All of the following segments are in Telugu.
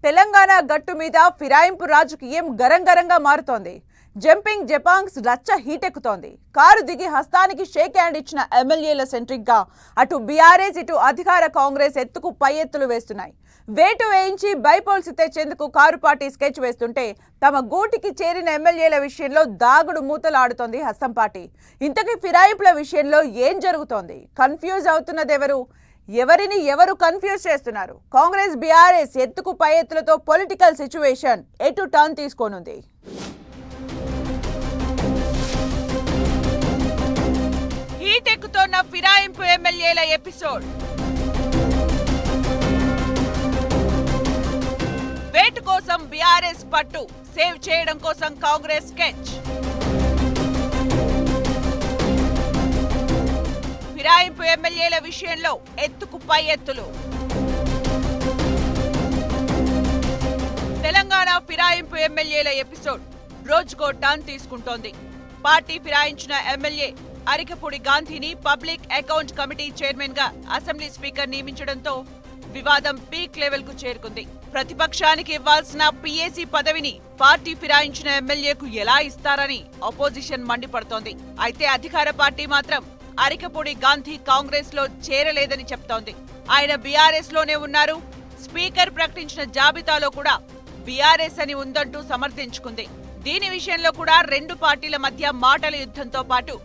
తెలంగాణ గట్టు మీద ఫిరాయింపు రాజకీయం గరంగరంగా మారుతోంది. జంపింగ్ జపాంగ్స్ రచ్చ హీటెక్కుతోంది. కారు దిగి హస్తానికి షేక్ హ్యాండ్ ఇచ్చిన ఎమ్మెల్యేల సెంట్రిక్ గా అటు బీఆర్ఎస్ ఇటు అధికార కాంగ్రెస్ ఎత్తుకు పై ఎత్తులు వేస్తున్నాయి. వేటు వేయించి బైపోల్స్ తెచ్చేందుకు కారు పార్టీ స్కెచ్ వేస్తుంటే తమ గూటికి చేరిన ఎమ్మెల్యేల విషయంలో దాగుడు మూతలాడుతోంది హస్తం పార్టీ. ఇంతకీ ఫిరాయింపుల విషయంలో ఏం జరుగుతోంది? కన్ఫ్యూజ్ అవుతున్నదెవరు? ఎవరిని ఎవరు కన్ఫ్యూజ్ చేస్తున్నారు? కాంగ్రెస్ బీఆర్ఎస్ ఎత్తుకు పై ఎత్తులతో పొలిటికల్ సిచ్యువేషన్ ఎటు టర్న్ తీసుకోనుంది? హీట్ ఎక్కుతోన్న ఫిరాయింపు ఎమ్మెల్యేల ఎపిసోడ్. వేటు కోసం బీఆర్ఎస్ పట్టు, సేవ్ చేయడం కోసం కాంగ్రెస్ స్కెచ్. ఫిరాయింపు ఎమ్మెల్యేల విషయంలో ఎత్తుకు పై ఎత్తులు. తెలంగాణ ఫిరాయింపు ఎమ్మెల్యేల ఎపిసోడ్ రోజుకో టర్న్ తీసుకుంటోంది. పార్టీ ఫిరాయించిన ఎమ్మెల్యే అరికపూడి గాంధీని పబ్లిక్ అకౌంట్ కమిటీ చైర్మన్ గా అసెంబ్లీ స్పీకర్ నియమించడంతో వివాదం పీక్ లెవెల్ కు చేరుకుంది. ప్రతిపక్షానికి ఇవ్వాల్సిన పీఏసీ పదవిని పార్టీ ఫిరాయించిన ఎమ్మెల్యేకు ఎలా ఇస్తారని అపోజిషన్ మండిపడుతోంది. అయితే అధికార పార్టీ మాత్రం అరికపూడి గాంధీ కాంగ్రెస్ లో చేరలేదని చెప్తోంది. ఆయన బీఆర్ఎస్ లోనే ఉన్నారు. స్పీకర్ ప్రకటించిన జాబితాలో కూడా బీఆర్ఎస్ అని ఉందంటూ సమర్థించుకుంది. దీని విషయంలో కూడా రెండు పార్టీల మధ్య మాటల యుద్ధంతో పాటు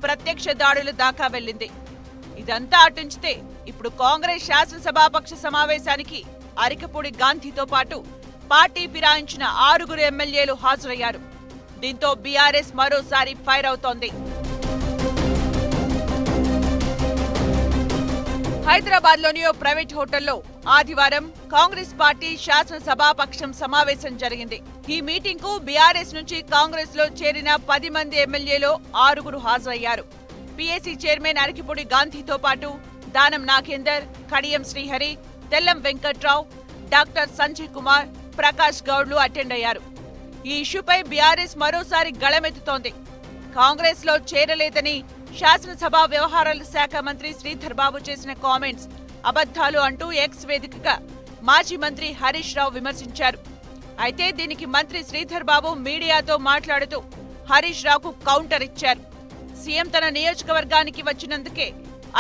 ప్రత్యక్ష దాడులు దాకా వెళ్లింది. ఇదంతా అటుంచితే ఇప్పుడు కాంగ్రెస్ శాసనసభాపక్ష సమావేశానికి అరికపూడి గాంధీతో పాటు పార్టీ ఫిరాయించిన 6 ఎమ్మెల్యేలు హాజరయ్యారు. దీంతో బీఆర్ఎస్ మరోసారి ఫైర్ అవుతోంది. హైదరాబాద్ లోని ఓ ప్రైవేట్ హోటల్లో ఆదివారం కాంగ్రెస్ పార్టీ శాసనసభాపక్షం సమావేశం జరిగింది. ఈ మీటింగ్ కు బీఆర్ఎస్ నుంచి కాంగ్రెస్ లో చేరిన 10 మంది ఎమ్మెల్యేలు 6 హాజరయ్యారు. పీఏసీ చైర్మన్ అరికపూడి గాంధీతో పాటు దానం నాగేందర్, కడియం శ్రీహరి, తెల్లం వెంకట్రావు, డాక్టర్ సంజయ్ కుమార్, ప్రకాష్ గౌడ్లు అటెండ్ అయ్యారు. ఈ ఇష్యూపై బీఆర్ఎస్ మరోసారి గళమెత్తుతోంది. కాంగ్రెస్ లో చేరలేదని శాసనసభ వ్యవహారాల శాఖ మంత్రి శ్రీధర్ బాబు చేసిన కామెంట్స్ అబద్ధాలు అంటూ ఎక్స్ వేదికగా మాజీ మంత్రి హరీష్ రావు విమర్శించారు. అయితే దీనికి మంత్రి శ్రీధర్ బాబు మీడియాతో మాట్లాడుతూ హరీష్ రావుకు కౌంటర్ ఇచ్చారు. సీఎం తన నియోజకవర్గానికి వచ్చినందుకే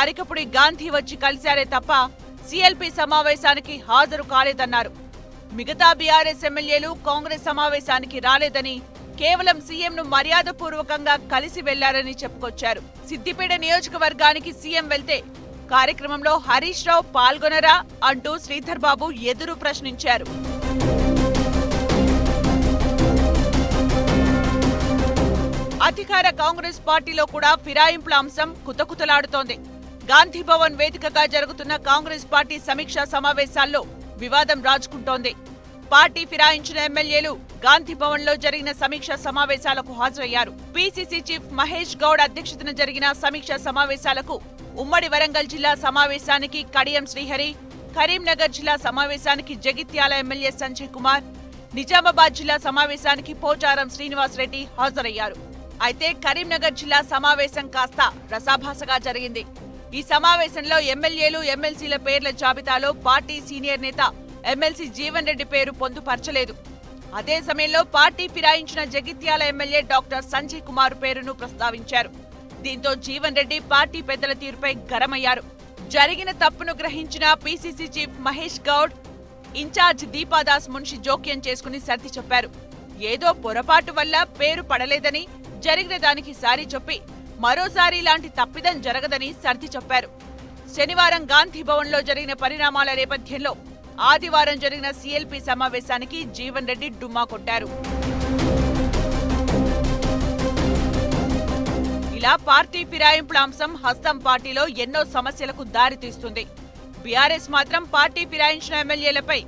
అరికపూడి గాంధీ వచ్చి కలిశారే తప్ప సీఎల్పీ సమావేశానికి హాజరు కాలేదన్నారు. మిగతా బీఆర్ఎస్ ఎమ్మెల్యేలు కాంగ్రెస్ సమావేశానికి రాలేదని, కేవలం సీఎంను మర్యాదపూర్వకంగా కలిసి వెళ్లారని చెప్పుకొచ్చారు. సిద్దిపేట నియోజకవర్గానికి సీఎం వెళ్తే కార్యక్రమంలో హరీష్ రావు పాల్గొనరా అంటూ శ్రీధర్ బాబు ఎదురు ప్రశ్నించారు. అధికార కాంగ్రెస్ పార్టీలో కూడా ఫిరాయింపుల అంశం కుతకుతలాడుతోంది. గాంధీ భవన్ వేదికగా జరుగుతున్న కాంగ్రెస్ పార్టీ సమీక్షా సమావేశాల్లో వివాదం రాజుకుంటోంది. పార్టీ ఫిరాయించిన ఎమ్మెల్యేలు గాంధీ భవన్ లో జరిగిన సమీక్షా సమావేశాలకు హాజరయ్యారు. పీసీసీ చీఫ్ మహేష్ గౌడ్ అధ్యక్షతన జరిగిన సమీక్షా సమావేశాలకు ఉమ్మడి వరంగల్ జిల్లా సమావేశానికి కడియం శ్రీహరి, కరీంనగర్ జిల్లా సమావేశానికి జగిత్యాల ఎమ్మెల్యే సంజయ్ కుమార్, నిజామాబాద్ జిల్లా సమావేశానికి పోచారం శ్రీనివాస్ రెడ్డి హాజరయ్యారు. అయితే కరీంనగర్ జిల్లా సమావేశం కాస్త రసాభాసగా జరిగింది. ఈ సమావేశంలో ఎమ్మెల్యేలు, ఎమ్మెల్సీల పేర్ల జాబితాలో పార్టీ సీనియర్ నేత ఎమ్మెల్సీ జీవన్ రెడ్డి పేరు పొందుపరచలేదు. అదే సమయంలో పార్టీ ఫిరాయించిన జగిత్యాల ఎమ్మెల్యే డాక్టర్ సంజయ్ కుమార్ పేరును ప్రస్తావించారు. దీంతో జీవన్ రెడ్డి పార్టీ పెద్దల తీరుపై గరమయ్యారు. జరిగిన తప్పును గ్రహించిన PCC chief Mahesh Goud, incharge Deepa Das Munshi జోక్యం చేసుకుని సర్ది చెప్పారు. ఏదో పొరపాటు వల్ల పేరు పడలేదని, జరిగిన దానికి సారీ చెప్పి మరోసారి ఇలాంటి తప్పిదం జరగదని సర్ది చెప్పారు. శనివారం గాంధీ భవన్ లో జరిగిన పరిణామాల నేపథ్యంలో ఆదివారం జరిగిన సీఎల్పీ సమావేశానికి జీవన్ రెడ్డి డుమ్మా కొట్టారు. ఇలా పార్టీ ఫిరాయింపుల అంశం హస్తం పార్టీలో ఎన్నో సమస్యలకు దారితీస్తుంది. బీఆర్ఎస్ మాత్రం పార్టీ ఫిరాయించిన ఎమ్మెల్యేలపై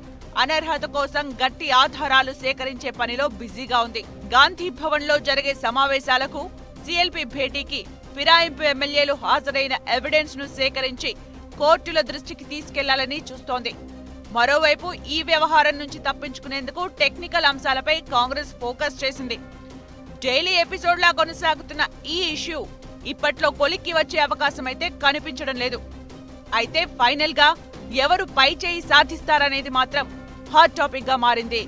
అనర్హత కోసం గట్టి ఆధారాలు సేకరించే పనిలో బిజీగా ఉంది. గాంధీ భవన్ లో జరిగే సమావేశాలకు, సీఎల్పీ భేటీకి ఫిరాయింపు ఎమ్మెల్యేలు హాజరైన ఎవిడెన్స్ ను సేకరించి కోర్టుల దృష్టికి తీసుకెళ్లాలని చూస్తోంది. మరోవైపు ఈ వ్యవహారం నుంచి తప్పించుకునేందుకు టెక్నికల్ అంశాలపై కాంగ్రెస్ ఫోకస్ చేసింది. డైలీ ఎపిసోడ్లా కొనసాగుతున్న ఈ ఇష్యూ ఇప్పట్లో కొలిక్కి వచ్చే అవకాశమైతే కనిపించడం లేదు. అయితే ఫైనల్ గా ఎవరు పై చేయి సాధిస్తారనేది మాత్రం హాట్ టాపిక్ గా మారింది.